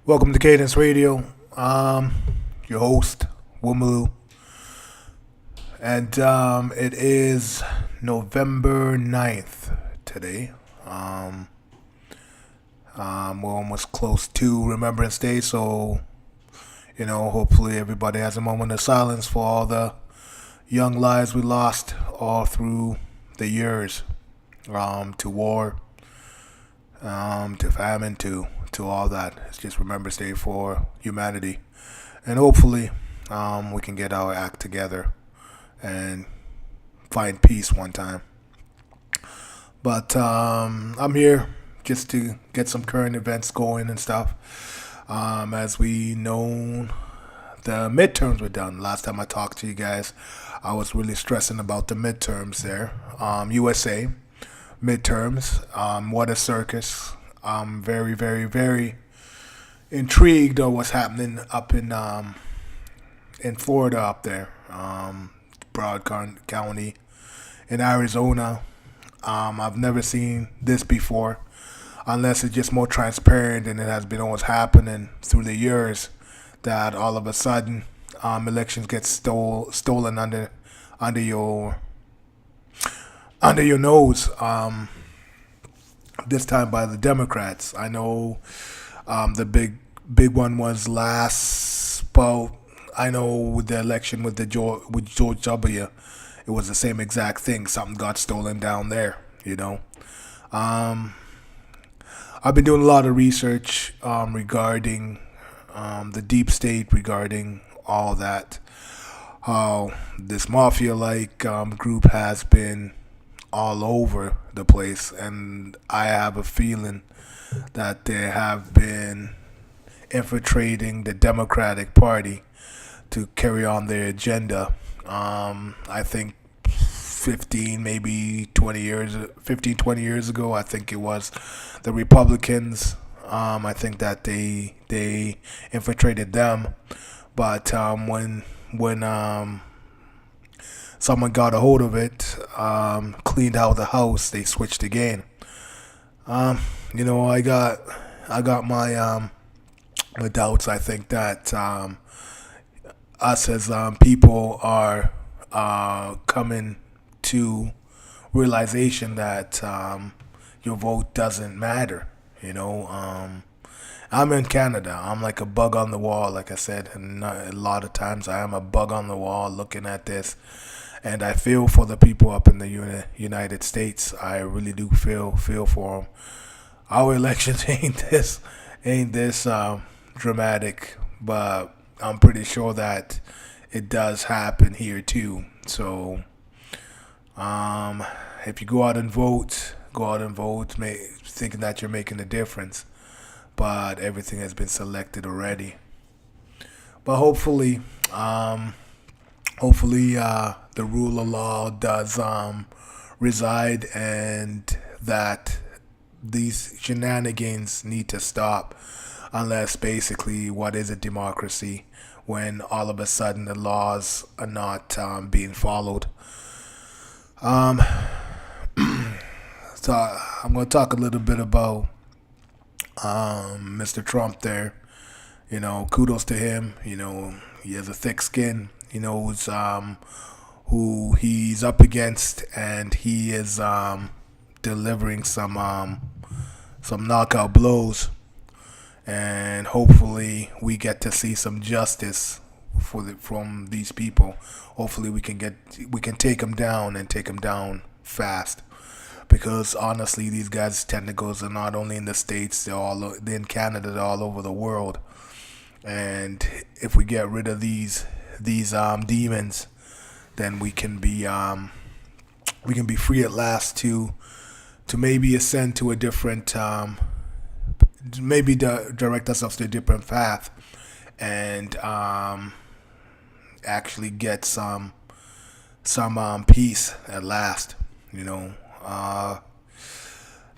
Welcome to Cadence Radio. Your host, Wumalu. And it is November 9th today. Um, we're almost close to Remembrance Day, so, hopefully everybody has a moment of silence for all the young lives we lost all through the years, to war, to famine, to all that. It's just Remembrance Day for humanity, and hopefully, we can get our act together and find peace one time. But I'm here just to get some current events going and stuff. As we know, the midterms were done. Last time I talked to you guys, I was really stressing about the midterms there. USA midterms. What a circus. I'm very, very, very intrigued of what's happening up in Florida up there, Broward County, in Arizona. I've never seen this before, unless it's just more transparent and it has been always happening through the years. That all of a sudden, elections get stolen under your nose. This time by the Democrats. I know the big one was last. Well, I know with the election with George W. It was the same exact thing. Something got stolen down there. Um, I've been doing a lot of research regarding the deep state, regarding all that. How this mafia-like group has been all over the place, and I have a feeling that they have been infiltrating the Democratic Party to carry on their agenda. I think 15, 20 years ago, I think it was the Republicans. I think that they infiltrated them, but when someone got a hold of it, cleaned out the house, they switched again. I got my doubts. I think that us as people are coming to realization that your vote doesn't matter. I'm in Canada. I'm like a bug on the wall, like I said, and a lot of times I am a bug on the wall looking at this, and I feel for the people up in the United States. I really do feel for them. Our elections ain't this dramatic, but I'm pretty sure that it does happen here too. So, if you go out and vote, thinking that you're making a difference, but everything has been selected already. But hopefully, the rule of law does reside, and that these shenanigans need to stop. Unless basically, what is a democracy when all of a sudden the laws are not being followed? Um, so I'm going to talk a little bit about Mr. Trump there. Kudos to him. He has a thick skin. He knows who he's up against, and he is delivering some knockout blows. And hopefully, we get to see some justice from these people. Hopefully, we can take them down, and take them down fast. Because honestly, these guys' tentacles are not only in the States; they're in Canada, they're all over the world. And if we get rid of these demons, then we can be free at last to maybe ascend to a different, maybe direct ourselves to a different path, and actually get some peace at last.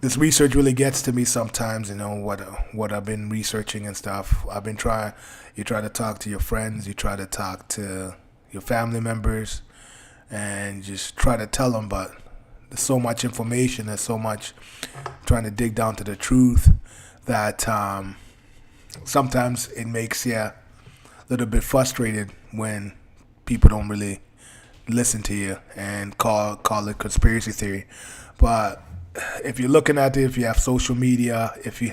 This research really gets to me sometimes. What I've been researching and stuff. I've been trying. You try to talk to your friends. You try to talk to your family members, and just try to tell them. But there's so much information. There's so much trying to dig down to the truth that sometimes it makes you a little bit frustrated when people don't really listen to you and call it conspiracy theory. But if you're looking at it, if you have social media, if you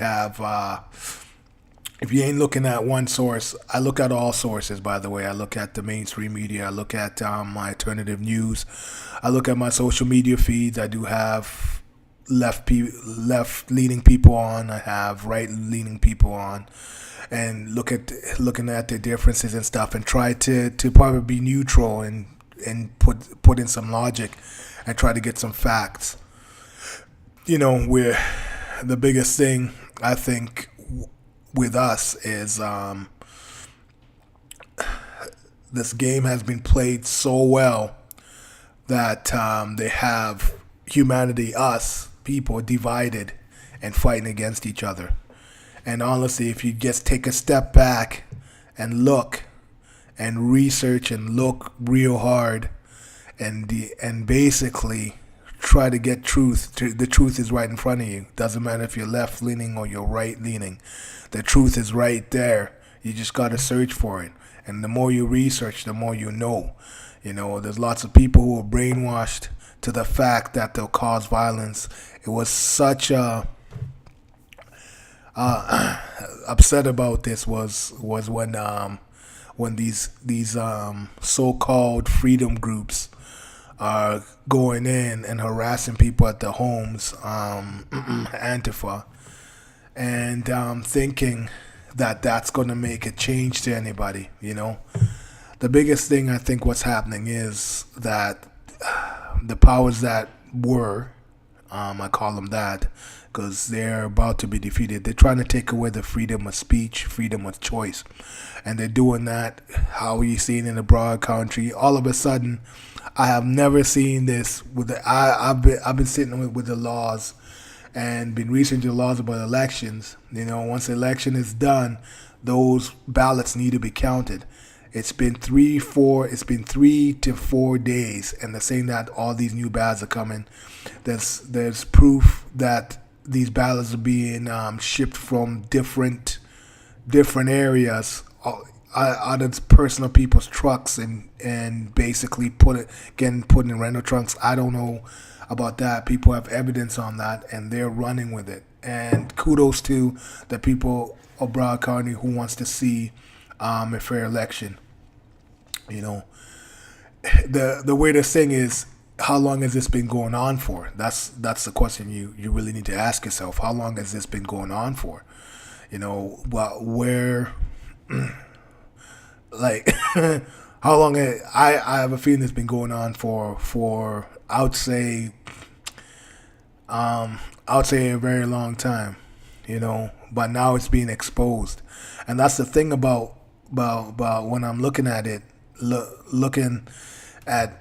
ain't looking at one source, I look at all sources. By the way, I look at the mainstream media. I look at my alternative news. I look at my social media feeds. I do have left leaning people on. I have right leaning people on, and looking at the differences and stuff, and try to probably be neutral and put in some logic and try to get some facts. Where the biggest thing I think with us is this game has been played so well that they have humanity, us people, divided and fighting against each other. And honestly, if you just take a step back and look and research and look real hard and basically try to get truth. The truth is right in front of you. Doesn't matter if you're left leaning or you're right leaning. The truth is right there. You just got to search for it. And the more you research, the more you know. There's lots of people who are brainwashed to the fact that they'll cause violence. It was such a upset about this was when these so-called freedom groups are going in and harassing people at their homes, Antifa, and thinking that that's going to make a change to anybody. The biggest thing I think what's happening is that the powers that were, I call them that, because they're about to be defeated. They're trying to take away the freedom of speech, freedom of choice, and they're doing that. How you seen in the broad country, all of a sudden, I have never seen this. I've been sitting with the laws and been researching the laws about elections. Once the election is done, those ballots need to be counted. It's been 3 to 4 days, and they're saying that all these new ballots are coming. There's proof that these ballots are being shipped from different areas out of personal people's trucks and basically getting put in rental trucks. I don't know about that. People have evidence on that, and they're running with it. And kudos to the people of Broward County who wants to see a fair election. The weirdest thing is, how long has this been going on for? That's the question you really need to ask yourself. How long has this been going on for? Where, like, how long? I have a feeling it's been going on for I would say a very long time. But now it's being exposed, and that's the thing about when I'm looking at it, looking at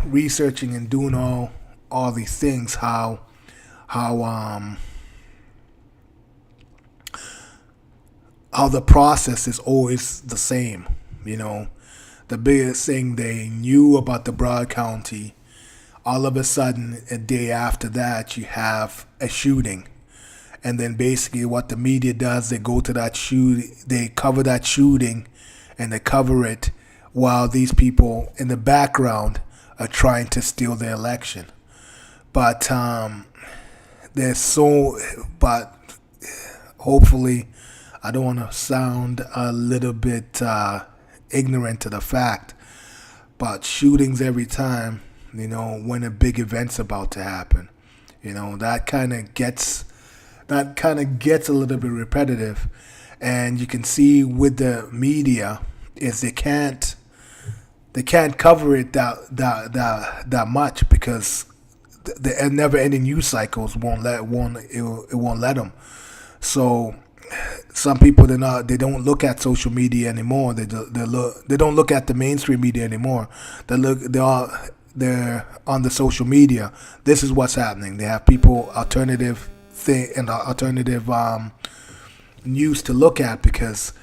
researching and doing all these things, how the process is always the same. The biggest thing they knew about the Broward County, all of a sudden a day after that you have a shooting. And then basically what the media does, they go to that shooting, they cover that shooting, and they cover it while these people in the background are trying to steal the election. But but hopefully, I don't want to sound a little bit ignorant to the fact, but shootings every time, when a big event's about to happen, that kind of gets a little bit repetitive. And you can see with the media is they can't cover it that much, because the never-ending news cycles won't let them. So some people they don't look at social media anymore. They don't look at the mainstream media anymore. They're on the social media. This is what's happening. They have people alternative news to look at, because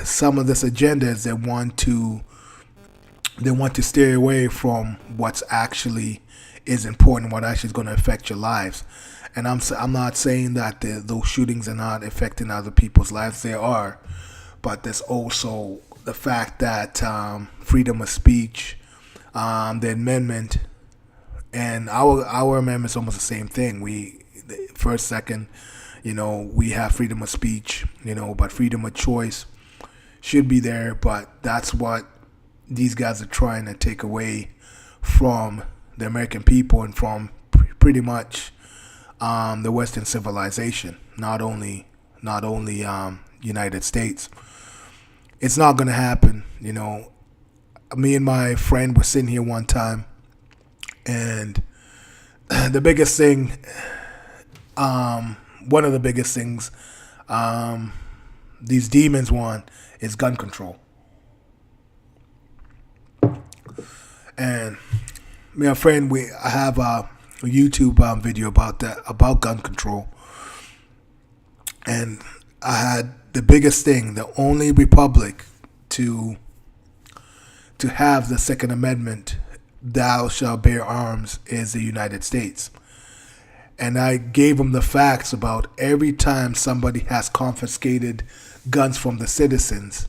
some of this agenda is they want to steer away from what's actually is important, what actually is going to affect your lives. And I'm not saying that those shootings are not affecting other people's lives. They are, but there's also the fact that freedom of speech, the amendment, and our amendment is almost the same thing. We first, second, we have freedom of speech, but freedom of choice should be there. But that's what these guys are trying to take away from the American people and from pretty much the Western civilization, not only United States. It's not going to happen. Me and my friend were sitting here one time, and the biggest thing, one of the biggest things, these demons want is gun control. And me and my friend, I have a YouTube video about gun control, and I had the biggest thing, the only republic to have the Second Amendment, thou shalt bear arms, is the United States. And I gave him the facts about every time somebody has confiscated guns from the citizens,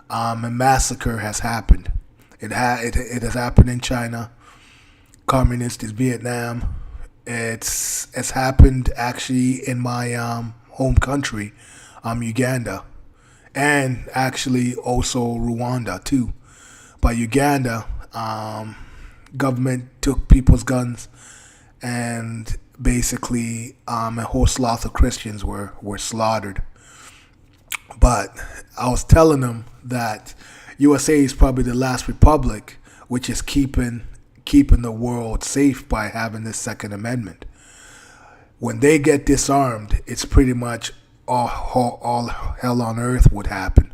a massacre has happened. It has happened in China, communist is Vietnam. It's happened actually in my home country, Uganda, and actually also Rwanda too. But Uganda, government took people's guns, and basically a whole swath of Christians were slaughtered. But I was telling them that USA is probably the last republic which is keeping the world safe by having this Second Amendment. When they get disarmed, it's pretty much all hell on earth would happen,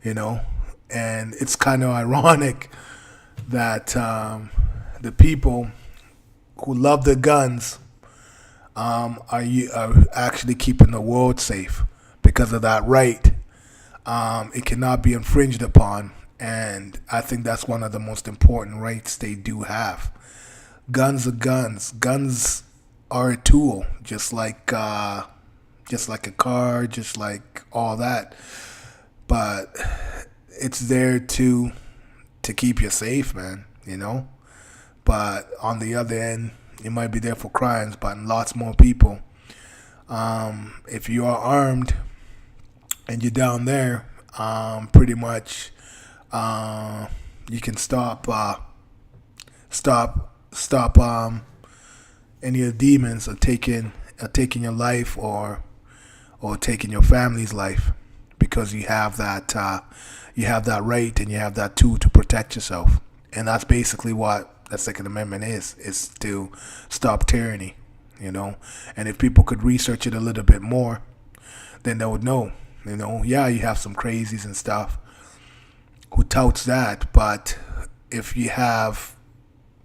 And it's kind of ironic that the people who love the guns are actually keeping the world safe because of that right. It cannot be infringed upon, and I think that's one of the most important rights they do have. Guns are guns. Guns are a tool, just like a car, just like all that. But it's there to keep you safe, man. But on the other end, it might be there for crimes, but lots more people. If you are armed and you're down there, pretty much you can stop any of the demons are taking your life or taking your family's life, because you have that right and you have that tool to protect yourself. And that's basically what the Second Amendment is to stop tyranny, And if people could research it a little bit more, then they would know. Yeah, you have some crazies and stuff who touts that, but if you have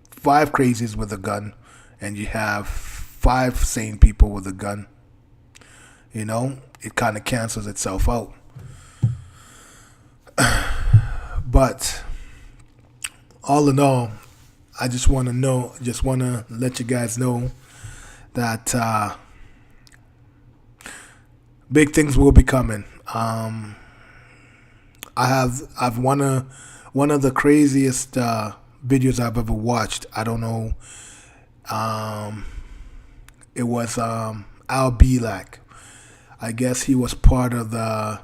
5 crazies with a gun and you have 5 sane people with a gun, it kind of cancels itself out. But all in all, I just want to let you guys know that big things will be coming. I've one of the craziest videos I've ever watched. I don't know. It was Al Bielak. I guess he was part of the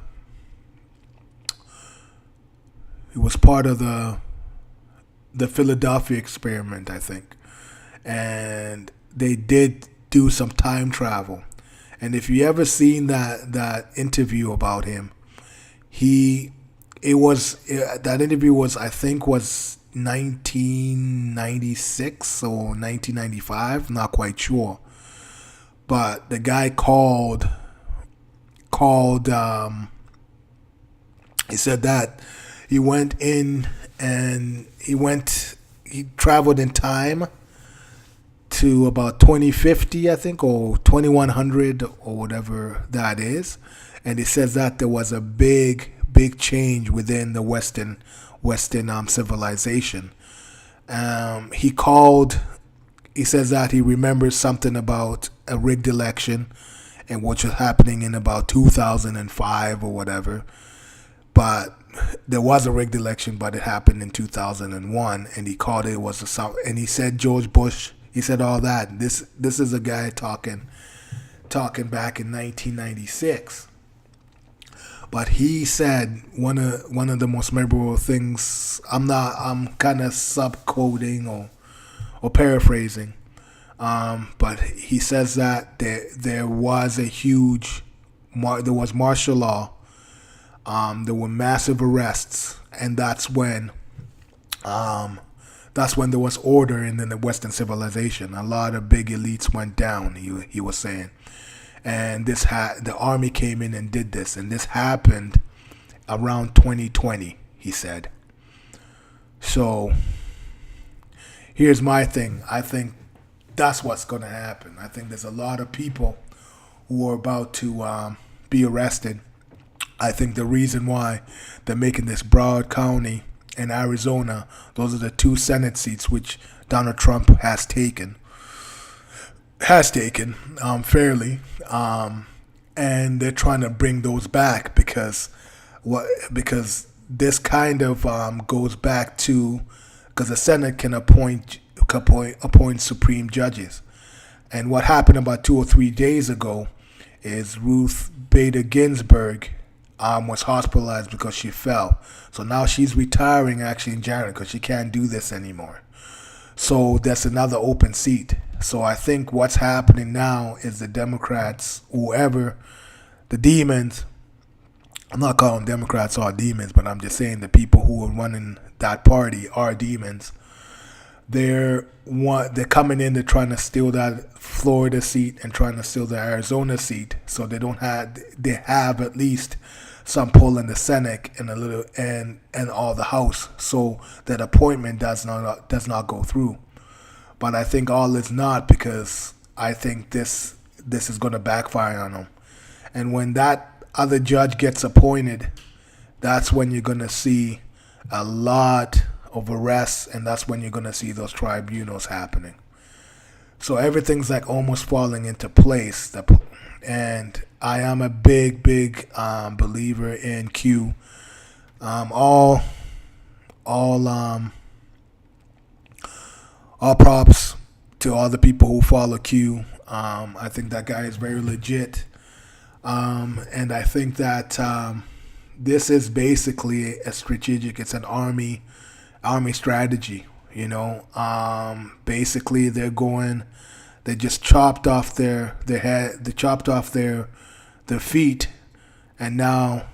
Philadelphia experiment, I think, and they did do some time travel. And if you ever seen that interview about him, that interview was, I think, was 1996 or 1995, not quite sure. But the guy called. He said that he went in and he traveled in time to about 2050, I think, or 2100 or whatever that is. And he says that there was a big change within the Western civilization. He called he says that he remembers something about a rigged election and what was happening in about 2005 or whatever. But there was a rigged election, but it happened in 2001, and he called it was a, and he said George Bush. He said all that. This is a guy talking back in 1996. But he said one of the most memorable things. I'm kind of subcoding or paraphrasing. But he says that there was there was martial law. There were massive arrests, and that's when there was order in the Western civilization. A lot of big elites went down. He was saying, and the army came in and did this, and this happened around 2020. He said. So here's my thing. I think that's what's going to happen. I think there's a lot of people who are about to be arrested. I think the reason why they're making this Broward County in Arizona, those are the 2 Senate seats which Donald Trump has taken fairly, and they're trying to bring those back because this kind of goes back to because the Senate can appoint supreme judges, and what happened about 2 or 3 days ago is Ruth Bader Ginsburg was hospitalized because she fell. So now she's retiring actually in January because she can't do this anymore. So that's another open seat. So I think what's happening now is the Democrats, whoever, the demons, I'm not calling Democrats all demons, but I'm just saying the people who are running that party are demons. They're coming in, they're trying to steal that Florida seat and trying to steal the Arizona seat. So they have at least some pull in the Senate and a little and all the House, so that appointment does not go through. But I think all is not, because I think this is going to backfire on them. And when that other judge gets appointed, that's when you're going to see a lot of arrests, and that's when you're going to see those tribunals happening. So everything's like almost falling into place. And I am a big believer in Q. All props to all the people who follow Q. I think that guy is very legit. And I think that this is basically a strategic. It's an army strategy. Basically they just chopped off their head. They chopped off their feet, and now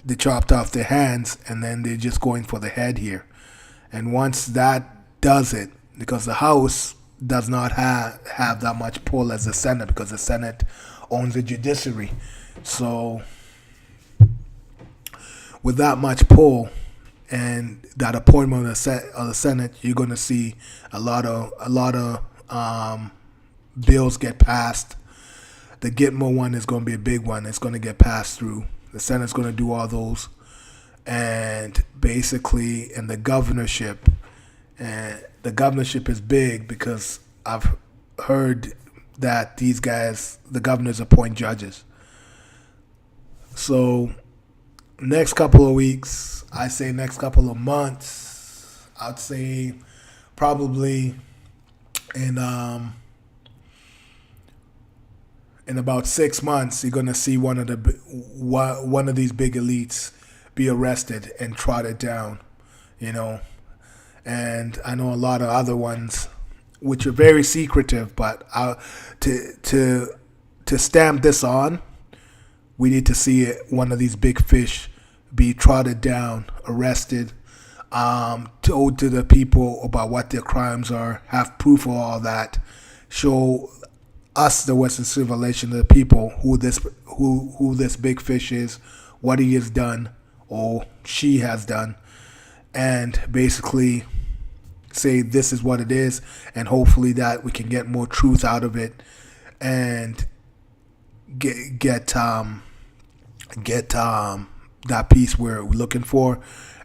they chopped off their hands, and then they're just going for the head here. And once that does it, because the House does not have that much pull as the Senate, because the Senate owns the judiciary. So with that much pull and that appointment of the Senate, you're going to see a lot of bills get passed. The Gitmo one is going to be a big one. It's going to get passed through. The Senate's going to do all those. And basically, in the governorship, the governorship is big because I've heard that these guys, the governors, appoint judges. So next couple of weeks, I say next couple of months, I'd say probably in about 6 months, you're gonna see one of these big elites be arrested and trotted down, And I know a lot of other ones, which are very secretive. But to stamp this on, we need to see one of these big fish be trotted down, arrested, told to the people about what their crimes are, have proof of all that, show us, the Western civilization, the people, who this big fish is, what he has done or she has done, and basically say this is what it is, and hopefully that we can get more truth out of it and get that peace we're looking for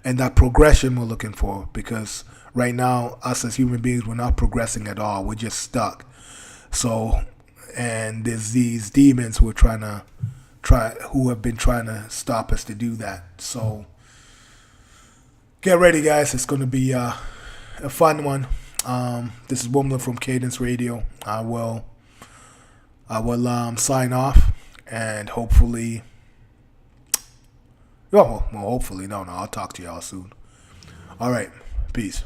and that progression we're looking for, because right now us as human beings, we're not progressing at all. We're just stuck. So, and there's these demons who have been trying to stop us to do that. So get ready, guys. It's going to be a fun one. This is Wumler from Cadence Radio. I will sign off, and hopefully, hopefully, no, I'll talk to y'all soon. All right, peace.